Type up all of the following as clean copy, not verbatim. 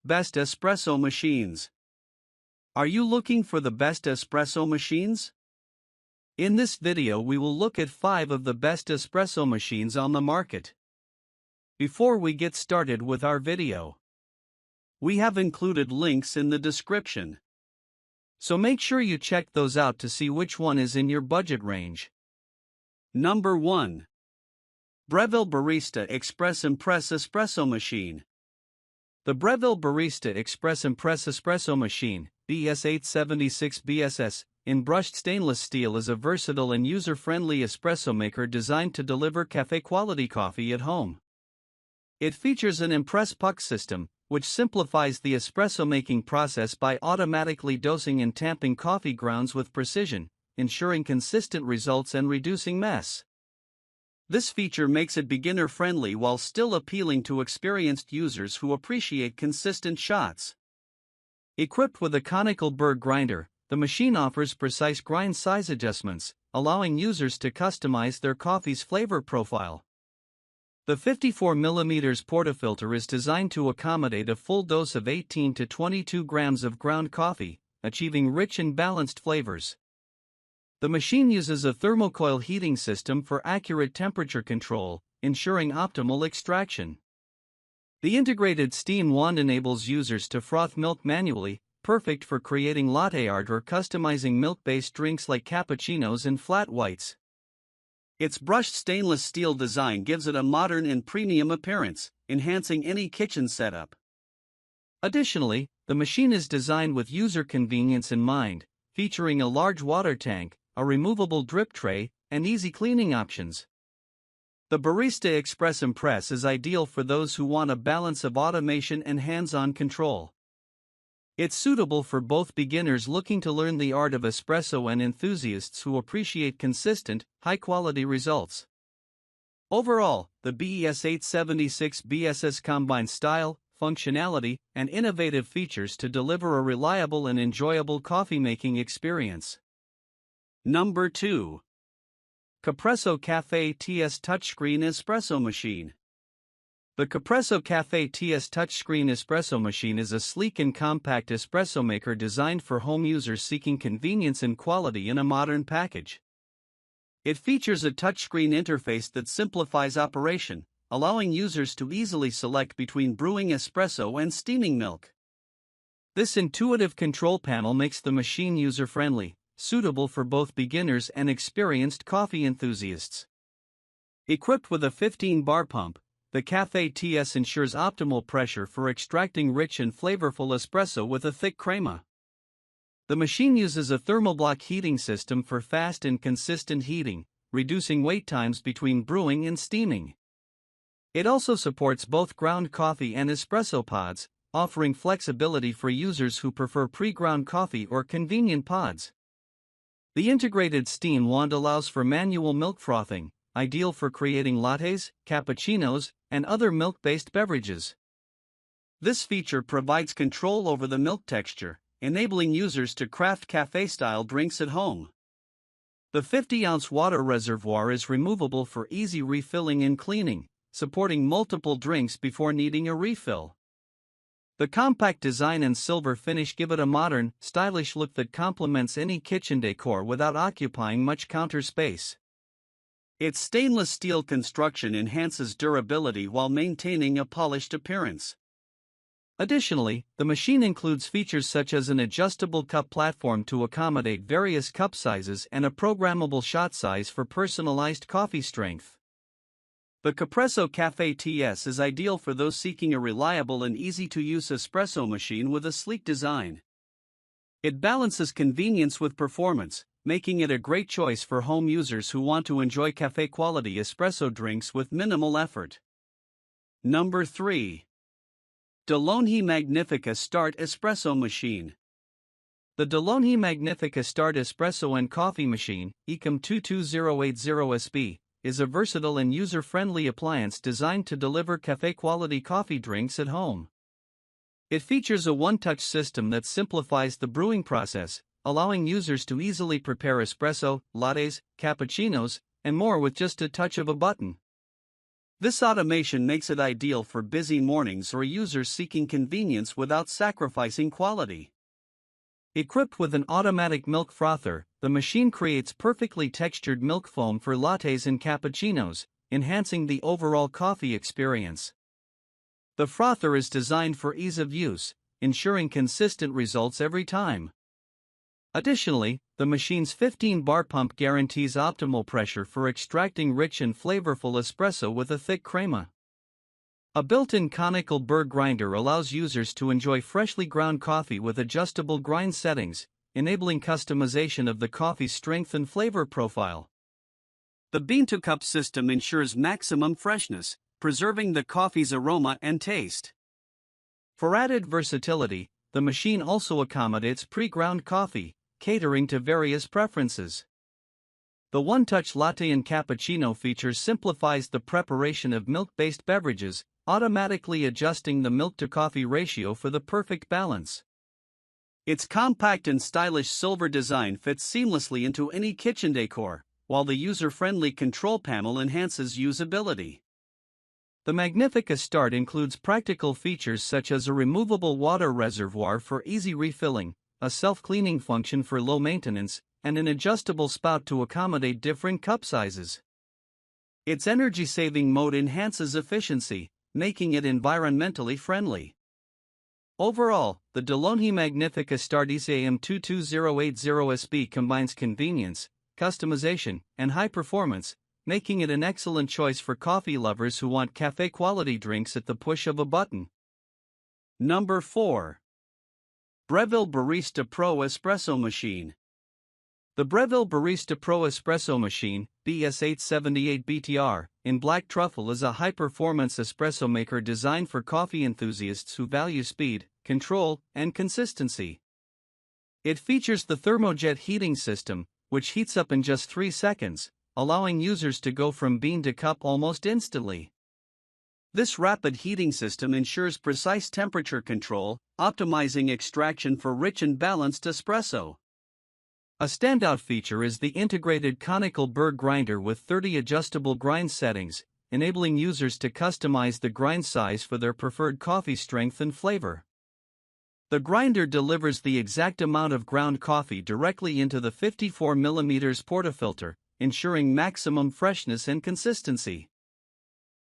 Best espresso machines. Are you looking for the best espresso machines? In this video we will look at 5 of the best espresso machines on the market. Before we get started with our video, we have included links in the description, so make sure you check those out to see which one is in your budget range. Number 1. Breville Barista Express Impress Espresso Machine. The Breville Barista Express Impress Espresso Machine, BS876 BSS, in brushed stainless steel is a versatile and user-friendly espresso maker designed to deliver cafe-quality coffee at home. It features an Impress puck system, which simplifies the espresso-making process by automatically dosing and tamping coffee grounds with precision, ensuring consistent results and reducing mess. This feature makes it beginner-friendly while still appealing to experienced users who appreciate consistent shots. Equipped with a conical burr grinder, the machine offers precise grind size adjustments, allowing users to customize their coffee's flavor profile. The 54mm portafilter is designed to accommodate a full dose of 18 to 22 grams of ground coffee, achieving rich and balanced flavors. The machine uses a thermocoil heating system for accurate temperature control, ensuring optimal extraction. The integrated steam wand enables users to froth milk manually, perfect for creating latte art or customizing milk-based drinks like cappuccinos and flat whites. Its brushed stainless steel design gives it a modern and premium appearance, enhancing any kitchen setup. Additionally, the machine is designed with user convenience in mind, featuring a large water tank, a removable drip tray, and easy cleaning options. The Barista Express Impress is ideal for those who want a balance of automation and hands-on control. It's suitable for both beginners looking to learn the art of espresso and enthusiasts who appreciate consistent, high-quality results. Overall, the BS876 BSS combines style, functionality, and innovative features to deliver a reliable and enjoyable coffee-making experience. Number 2. Capresso Café TS Touchscreen Espresso Machine. The Capresso Café TS Touchscreen Espresso Machine is a sleek and compact espresso maker designed for home users seeking convenience and quality in a modern package. It features a touchscreen interface that simplifies operation, allowing users to easily select between brewing espresso and steaming milk. This intuitive control panel makes the machine user-friendly, suitable for both beginners and experienced coffee enthusiasts. Equipped with a 15-bar pump, the Café TS ensures optimal pressure for extracting rich and flavorful espresso with a thick crema. The machine uses a thermoblock heating system for fast and consistent heating, reducing wait times between brewing and steaming. It also supports both ground coffee and espresso pods, offering flexibility for users who prefer pre-ground coffee or convenient pods. The integrated steam wand allows for manual milk frothing, ideal for creating lattes, cappuccinos, and other milk-based beverages. This feature provides control over the milk texture, enabling users to craft cafe-style drinks at home. The 50-ounce water reservoir is removable for easy refilling and cleaning, supporting multiple drinks before needing a refill. The compact design and silver finish give it a modern, stylish look that complements any kitchen decor without occupying much counter space. Its stainless steel construction enhances durability while maintaining a polished appearance. Additionally, the machine includes features such as an adjustable cup platform to accommodate various cup sizes and a programmable shot size for personalized coffee strength. The Capresso Café TS is ideal for those seeking a reliable and easy-to-use espresso machine with a sleek design. It balances convenience with performance, making it a great choice for home users who want to enjoy cafe-quality espresso drinks with minimal effort. Number 3. DeLonghi Magnifica Start Espresso Machine. The DeLonghi Magnifica Start Espresso and Coffee Machine, ECOM 22080SB, is a versatile and user-friendly appliance designed to deliver cafe-quality coffee drinks at home. It features a one-touch system that simplifies the brewing process, allowing users to easily prepare espresso, lattes, cappuccinos, and more with just a touch of a button. This automation makes it ideal for busy mornings or users seeking convenience without sacrificing quality. Equipped with an automatic milk frother, the machine creates perfectly textured milk foam for lattes and cappuccinos, enhancing the overall coffee experience. The frother is designed for ease of use, ensuring consistent results every time. Additionally, the machine's 15-bar pump guarantees optimal pressure for extracting rich and flavorful espresso with a thick crema. A built-in conical burr grinder allows users to enjoy freshly ground coffee with adjustable grind settings, enabling customization of the coffee's strength and flavor profile. The bean-to-cup system ensures maximum freshness, preserving the coffee's aroma and taste. For added versatility, the machine also accommodates pre-ground coffee, catering to various preferences. The one-touch latte and cappuccino feature simplifies the preparation of milk-based beverages, automatically adjusting the milk-to-coffee ratio for the perfect balance. Its compact and stylish silver design fits seamlessly into any kitchen decor, while the user-friendly control panel enhances usability. The Magnifica Start includes practical features such as a removable water reservoir for easy refilling, a self-cleaning function for low maintenance, and an adjustable spout to accommodate different cup sizes. Its energy-saving mode enhances efficiency, making it environmentally friendly. Overall, the DeLonghi Magnifica Start ECAM 22080SB combines convenience, customization, and high performance, making it an excellent choice for coffee lovers who want cafe-quality drinks at the push of a button. Number 4. Breville Barista Pro Espresso Machine. The Breville Barista Pro Espresso Machine, BS878BTR, in black truffle is a high-performance espresso maker designed for coffee enthusiasts who value speed, control, and consistency. It features the thermojet heating system, which heats up in just 3 seconds, allowing users to go from bean to cup almost instantly. This rapid heating system ensures precise temperature control, optimizing extraction for rich and balanced espresso. A standout feature is the integrated conical burr grinder with 30 adjustable grind settings, enabling users to customize the grind size for their preferred coffee strength and flavor. The grinder delivers the exact amount of ground coffee directly into the 54mm portafilter, ensuring maximum freshness and consistency.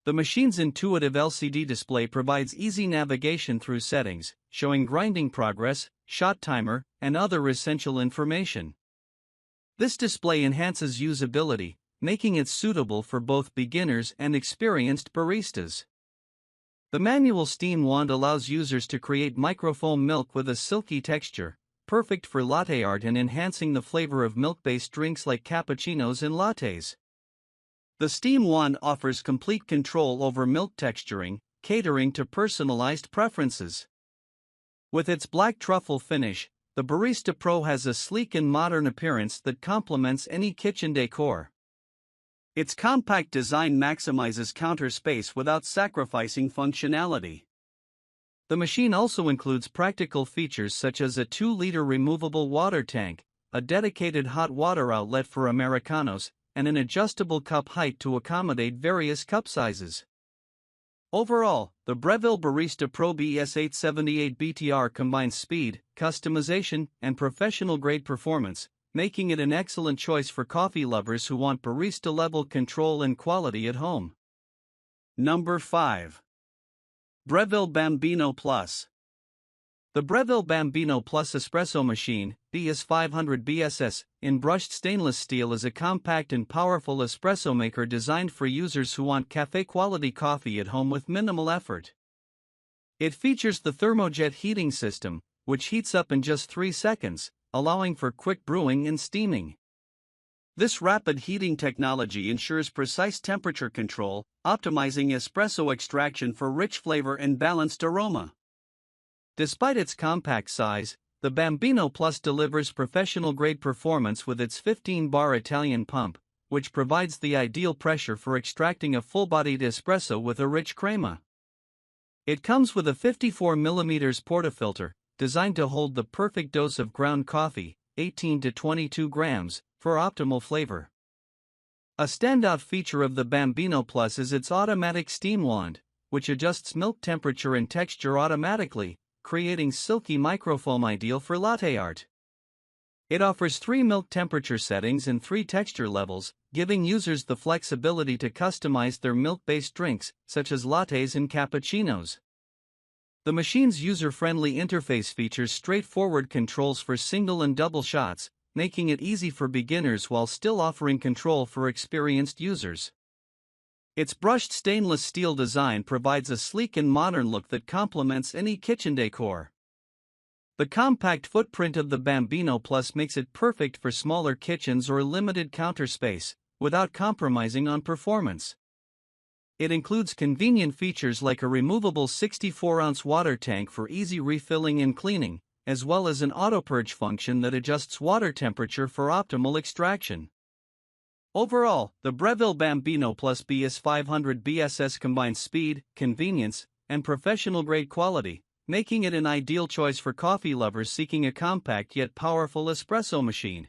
The machine's intuitive LCD display provides easy navigation through settings, showing grinding progress, shot timer, and other essential information. This display enhances usability, making it suitable for both beginners and experienced baristas. The manual steam wand allows users to create microfoam milk with a silky texture, perfect for latte art and enhancing the flavor of milk-based drinks like cappuccinos and lattes. The steam wand offers complete control over milk texturing, catering to personalized preferences. With its black truffle finish, the Barista Pro has a sleek and modern appearance that complements any kitchen decor. Its compact design maximizes counter space without sacrificing functionality. The machine also includes practical features such as a 2-liter removable water tank, a dedicated hot water outlet for Americanos, and an adjustable cup height to accommodate various cup sizes. Overall, the Breville Barista Pro BS878BTR combines speed, customization, and professional-grade performance, making it an excellent choice for coffee lovers who want barista-level control and quality at home. Number 5. Breville Bambino Plus. The Breville Bambino Plus Espresso Machine, BS500BSS, in brushed stainless steel is a compact and powerful espresso maker designed for users who want cafe-quality coffee at home with minimal effort. It features the thermojet heating system, which heats up in just 3 seconds, allowing for quick brewing and steaming. This rapid heating technology ensures precise temperature control, optimizing espresso extraction for rich flavor and balanced aroma. Despite its compact size, the Bambino Plus delivers professional-grade performance with its 15-bar Italian pump, which provides the ideal pressure for extracting a full-bodied espresso with a rich crema. It comes with a 54mm portafilter, designed to hold the perfect dose of ground coffee, 18 to 22 grams, for optimal flavor. A standout feature of the Bambino Plus is its automatic steam wand, which adjusts milk temperature and texture automatically, creating silky microfoam ideal for latte art. It offers 3 milk temperature settings and 3 texture levels, giving users the flexibility to customize their milk-based drinks, such as lattes and cappuccinos. The machine's user-friendly interface features straightforward controls for single and double shots, making it easy for beginners while still offering control for experienced users. Its brushed stainless steel design provides a sleek and modern look that complements any kitchen decor. The compact footprint of the Bambino Plus makes it perfect for smaller kitchens or limited counter space, without compromising on performance. It includes convenient features like a removable 64-ounce water tank for easy refilling and cleaning, as well as an auto-purge function that adjusts water temperature for optimal extraction. Overall, the Breville Bambino Plus BS500 BSS combines speed, convenience, and professional-grade quality, making it an ideal choice for coffee lovers seeking a compact yet powerful espresso machine.